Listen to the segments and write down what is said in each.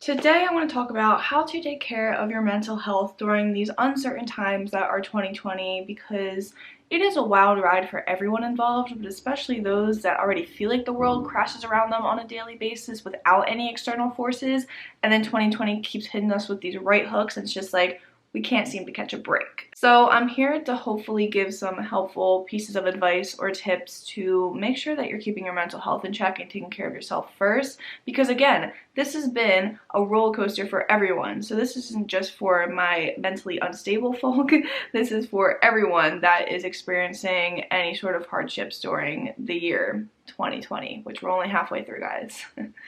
Today I want to talk about how to take care of your mental health during these uncertain times that are 2020, because it is a wild ride for everyone involved, but especially those that already feel like the world crashes around them on a daily basis without any external forces, and then 2020 keeps hitting us with these right hooks and it's just like we can't seem to catch a break. So I'm here to hopefully give some helpful pieces of advice or tips to make sure that you're keeping your mental health in check and taking care of yourself first, because again, this has been a roller coaster for everyone. So this isn't just for my mentally unstable folk, this is for everyone that is experiencing any sort of hardships during the year 2020, which we're only halfway through, guys.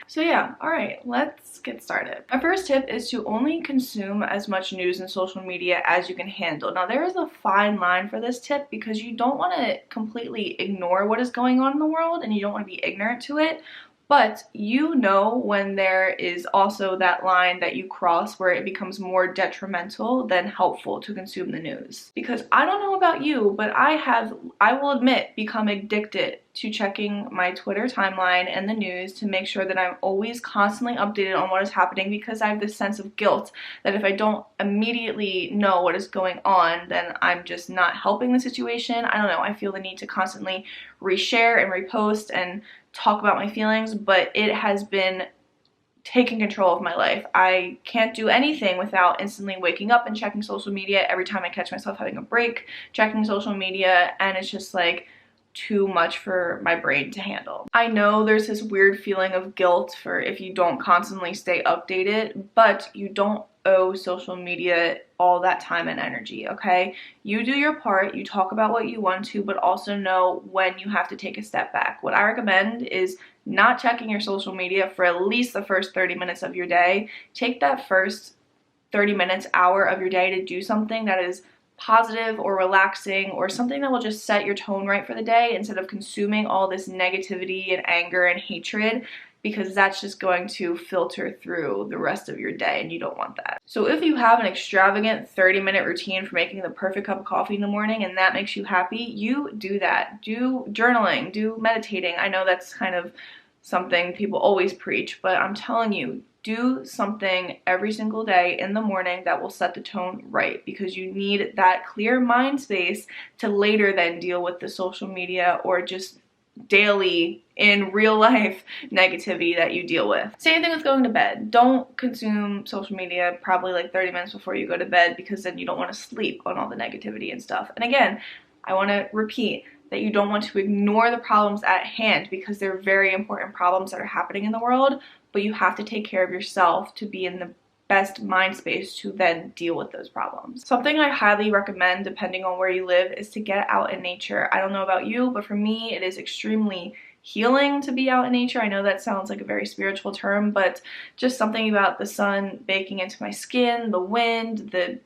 So yeah, alright, let's get started. My first tip is to only consume as much news and social media as you can handle. Now there is a fine line for this tip because you don't want to completely ignore what is going on in the world and you don't want to be ignorant to it. But you know when there is also that line that you cross where it becomes more detrimental than helpful to consume the news. Because I don't know about you, but I will admit, become addicted to checking my Twitter timeline and the news to make sure that I'm always constantly updated on what is happening, because I have this sense of guilt that if I don't immediately know what is going on, then I'm just not helping the situation. I don't know, I feel the need to constantly reshare and repost and talk about my feelings, but it has been taking control of my life. I can't do anything without instantly waking up and checking social media every time I catch myself having a break, checking social media, and it's just like too much for my brain to handle. I know there's this weird feeling of guilt for if you don't constantly stay updated, but you don't owe social media all that time and energy, okay? You do your part, you talk about what you want to, but also know when you have to take a step back. What I recommend is not checking your social media for at least the first 30 minutes of your day. Take that first 30 minutes, hour of your day to do something that is positive or relaxing or something that will just set your tone right for the day instead of consuming all this negativity and anger and hatred, because that's just going to filter through the rest of your day and you don't want that. So if you have an extravagant 30-minute routine for making the perfect cup of coffee in the morning and that makes you happy, you do that. Do journaling, do meditating. I know that's kind of something people always preach, but I'm telling you, do something every single day in the morning that will set the tone right, because you need that clear mind space to later then deal with the social media or just daily in real life negativity that you deal with. Same thing with going to bed. Don't consume social media probably like 30 minutes before you go to bed, because then you don't want to sleep on all the negativity and stuff. And again, I want to repeat that you don't want to ignore the problems at hand, because they're very important problems that are happening in the world, but you have to take care of yourself to be in the best mind space to then deal with those problems. Something I highly recommend, depending on where you live, is to get out in nature. I don't know about you, but for me it is extremely healing to be out in nature. I know that sounds like a very spiritual term, but just something about the sun baking into my skin, the wind, the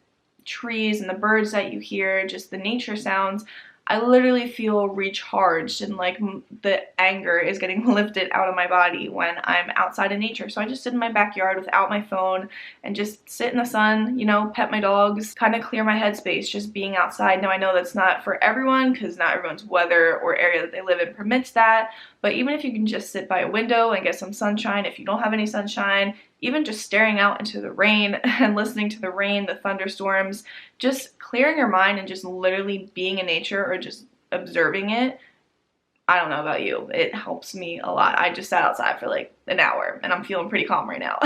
trees and the birds that you hear, just the nature sounds. I literally feel recharged and like the anger is getting lifted out of my body when I'm outside in nature. So I just sit in my backyard without my phone and just sit in the sun, you know, pet my dogs, kind of clear my headspace just being outside. Now I know that's not for everyone, because not everyone's weather or area that they live in permits that, but even if you can just sit by a window and get some sunshine, if you don't have any sunshine, even just staring out into the rain and listening to the rain, the thunderstorms, just clearing your mind and just literally being in nature or just observing it. I don't know about you, it helps me a lot. I just sat outside for like an hour and I'm feeling pretty calm right now.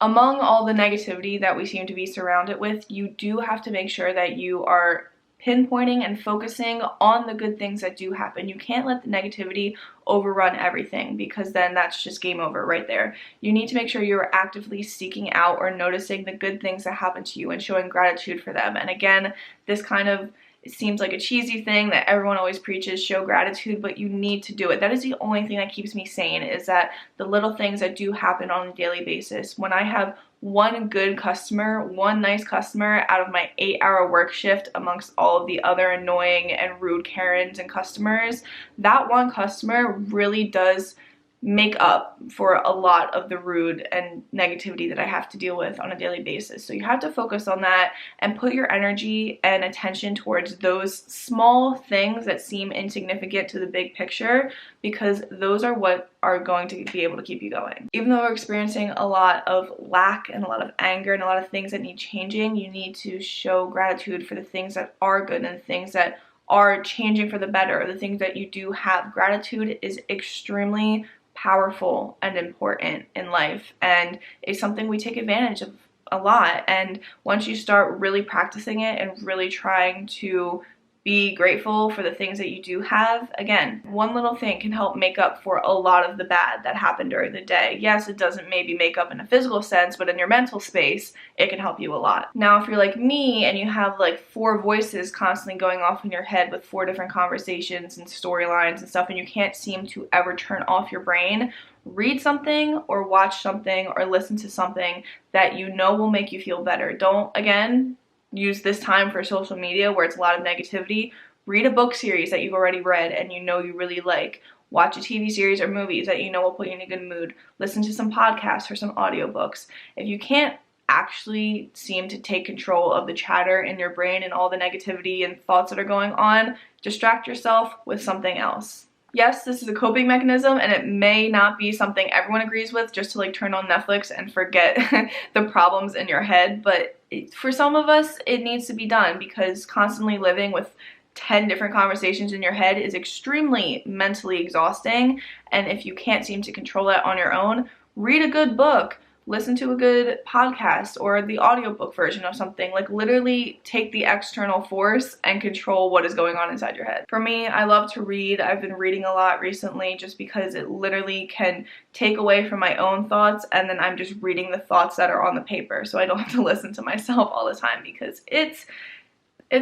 Among all the negativity that we seem to be surrounded with, you do have to make sure that you are pinpointing and focusing on the good things that do happen. You can't let the negativity overrun everything, because then that's just game over right there. You need to make sure you're actively seeking out or noticing the good things that happen to you and showing gratitude for them. And again, this kind of, it seems like a cheesy thing that everyone always preaches, show gratitude, but you need to do it. That is the only thing that keeps me sane, is that the little things that do happen on a daily basis. When I have one good customer, one nice customer out of my 8-hour work shift amongst all of the other annoying and rude Karens and customers, that one customer really does make up for a lot of the rude and negativity that I have to deal with on a daily basis. So you have to focus on that and put your energy and attention towards those small things that seem insignificant to the big picture, because those are what are going to be able to keep you going. Even though we're experiencing a lot of lack and a lot of anger and a lot of things that need changing, you need to show gratitude for the things that are good and the things that are changing for the better, the things that you do have. Gratitude is extremely powerful and important in life, and it's something we take advantage of a lot. And once you start really practicing it and really trying to be grateful for the things that you do have, again, one little thing can help make up for a lot of the bad that happened during the day. Yes, it doesn't maybe make up in a physical sense, but in your mental space, it can help you a lot. Now, if you're like me and you have like 4 voices constantly going off in your head with 4 different conversations and storylines and stuff, and you can't seem to ever turn off your brain, read something or watch something or listen to something that you know will make you feel better. Don't, again, use this time for social media where it's a lot of negativity. Read a book series that you've already read and you know you really like. Watch a TV series or movies that you know will put you in a good mood. Listen to some podcasts or some audiobooks. If you can't actually seem to take control of the chatter in your brain and all the negativity and thoughts that are going on, distract yourself with something else. Yes, this is a coping mechanism and it may not be something everyone agrees with, just to like turn on Netflix and forget the problems in your head, but for some of us it needs to be done, because constantly living with 10 different conversations in your head is extremely mentally exhausting. And if you can't seem to control that on your own, read a good book. Listen to a good podcast or the audiobook version of something. Like literally take the external force and control what is going on inside your head. For me, I love to read. I've been reading a lot recently just because it literally can take away from my own thoughts, and then I'm just reading the thoughts that are on the paper, so I don't have to listen to myself all the time, because it's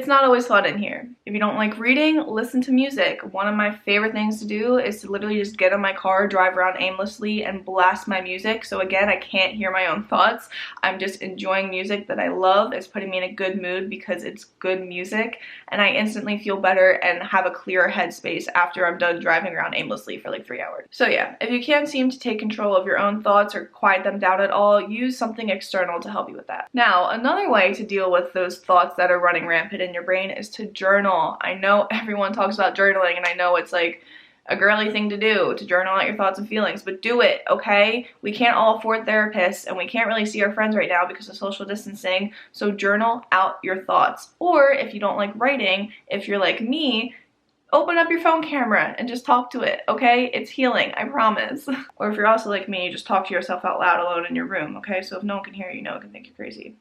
not always fun in here. If you don't like reading, listen to music. One of my favorite things to do is to literally just get in my car, drive around aimlessly, and blast my music. So again, I can't hear my own thoughts. I'm just enjoying music that I love. It's putting me in a good mood because it's good music, and I instantly feel better and have a clearer headspace after I'm done driving around aimlessly for like 3 hours. So yeah, if you can't seem to take control of your own thoughts or quiet them down at all, use something external to help you with that. Now, another way to deal with those thoughts that are running rampant in your brain is to journal. I know everyone talks about journaling, and I know it's like a girly thing to do, to journal out your thoughts and feelings, but do it, okay? We can't all afford therapists, and we can't really see our friends right now because of social distancing, so journal out your thoughts. Or if you don't like writing, if you're like me, open up your phone camera and just talk to it, okay? It's healing, I promise. Or if you're also like me, just talk to yourself out loud alone in your room, okay? So if no one can hear you, no one can think you're crazy.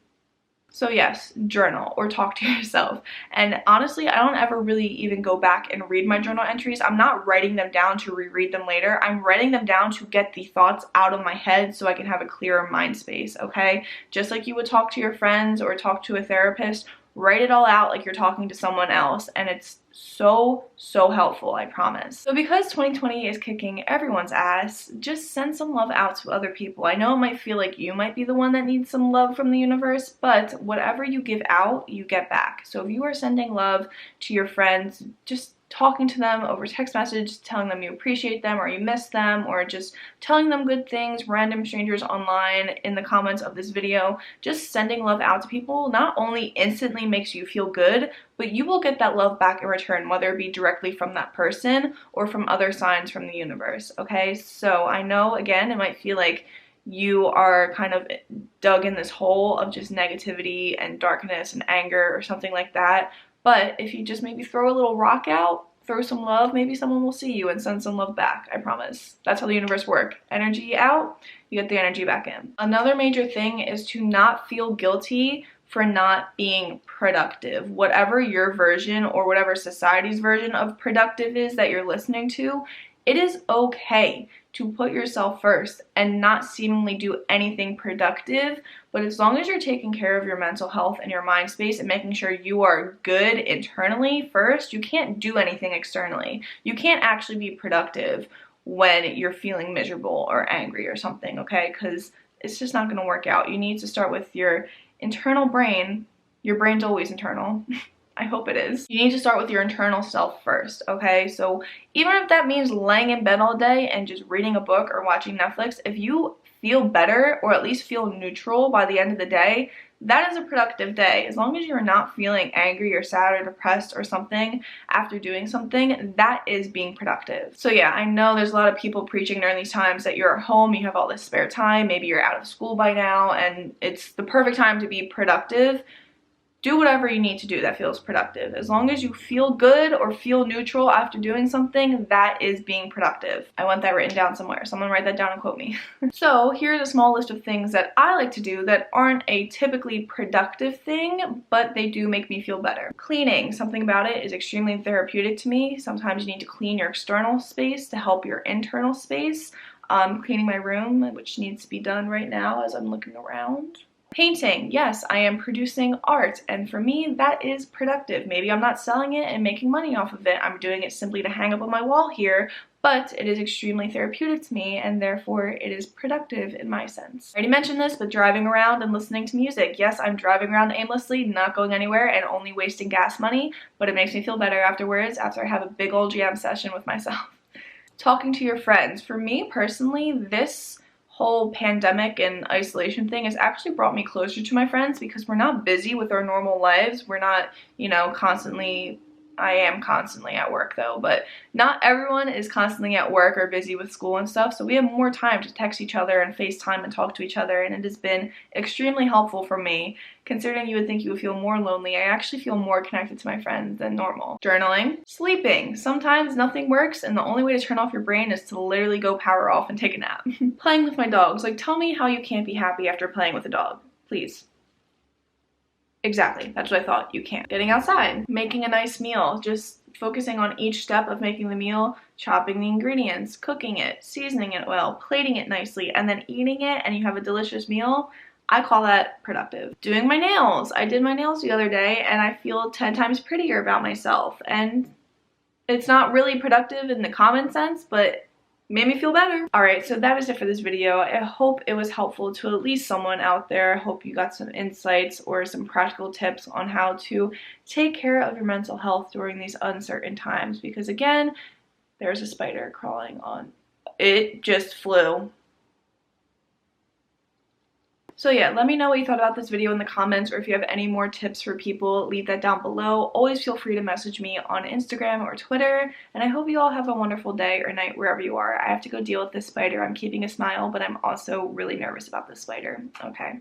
So yes, journal or talk to yourself. And honestly, I don't ever really even go back and read my journal entries. I'm not writing them down to reread them later. I'm writing them down to get the thoughts out of my head so I can have a clearer mind space, okay? Just like you would talk to your friends or talk to a therapist, write it all out like you're talking to someone else, and it's so helpful, I promise. So because 2020 is kicking everyone's ass, just send some love out to other people. I know it might feel like you might be the one that needs some love from the universe, but whatever you give out, you get back. So if you are sending love to your friends, just talking to them over text message, telling them you appreciate them or you miss them, or just telling them good things, random strangers online in the comments of this video, just sending love out to people not only instantly makes you feel good, but you will get that love back in return, whether it be directly from that person or from other signs from the universe, okay? So I know, again, it might feel like you are kind of dug in this hole of just negativity and darkness and anger or something like that, but if you just maybe throw a little rock out, throw some love, maybe someone will see you and send some love back, I promise. That's how the universe works. Energy out, you get the energy back in. Another major thing is to not feel guilty for not being productive. Whatever your version or whatever society's version of productive is that you're listening to, it is okay to put yourself first and not seemingly do anything productive, but as long as you're taking care of your mental health and your mind space and making sure you are good internally first, you can't do anything externally. You can't actually be productive when you're feeling miserable or angry or something, okay? Because it's just not going to work out. You need to start with your internal brain. Your brain's always internal. I hope it is. You need to start with your internal self first, okay? So even if that means laying in bed all day and just reading a book or watching Netflix, if you feel better or at least feel neutral by the end of the day, that is a productive day. As long as you're not feeling angry or sad or depressed or something after doing something, that is being productive. So yeah, I know there's a lot of people preaching during these times that you're at home, you have all this spare time, maybe you're out of school by now, and it's the perfect time to be productive. Do whatever you need to do that feels productive. As long as you feel good or feel neutral after doing something, that is being productive. I want that written down somewhere. Someone write that down and quote me. So here's a small list of things that I like to do that aren't a typically productive thing, but they do make me feel better. Cleaning, something about it is extremely therapeutic to me. Sometimes you need to clean your external space to help your internal space. Cleaning my room, which needs to be done right now as I'm looking around. Painting, yes, I am producing art, and for me that is productive. Maybe I'm not selling it and making money off of it, I'm doing it simply to hang up on my wall here, but it is extremely therapeutic to me and therefore it is productive in my sense. I already mentioned this, but driving around and listening to music. Yes, I'm driving around aimlessly, not going anywhere and only wasting gas money, but it makes me feel better afterwards after I have a big old jam session with myself. Talking to your friends. For me personally, this whole pandemic and isolation thing has actually brought me closer to my friends because we're not busy with our normal lives. We're not, you know, constantly, I am constantly at work though, but not everyone is constantly at work or busy with school and stuff, so we have more time to text each other and FaceTime and talk to each other, and it has been extremely helpful for me. Considering you would think you would feel more lonely, I actually feel more connected to my friends than normal. Journaling. Sleeping. Sometimes nothing works and the only way to turn off your brain is to literally go power off and take a nap. Playing with my dogs. Like, tell me how you can't be happy after playing with a dog, please. Exactly, that's what I thought, you can't. Getting outside, making a nice meal, just focusing on each step of making the meal, chopping the ingredients, cooking it, seasoning it well, plating it nicely, and then eating it and you have a delicious meal. I call that productive. Doing my nails. I did my nails the other day and I feel 10 times prettier about myself, and it's not really productive in the common sense, but made me feel better. Alright, so that is it for this video. I hope it was helpful to at least someone out there. I hope you got some insights or some practical tips on how to take care of your mental health during these uncertain times, because again, there's a spider crawling on. It just flew. So yeah, let me know what you thought about this video in the comments, or if you have any more tips for people, leave that down below. Always feel free to message me on Instagram or Twitter, and I hope you all have a wonderful day or night wherever you are. I have to go deal with this spider. I'm keeping a smile, but I'm also really nervous about this spider. Okay.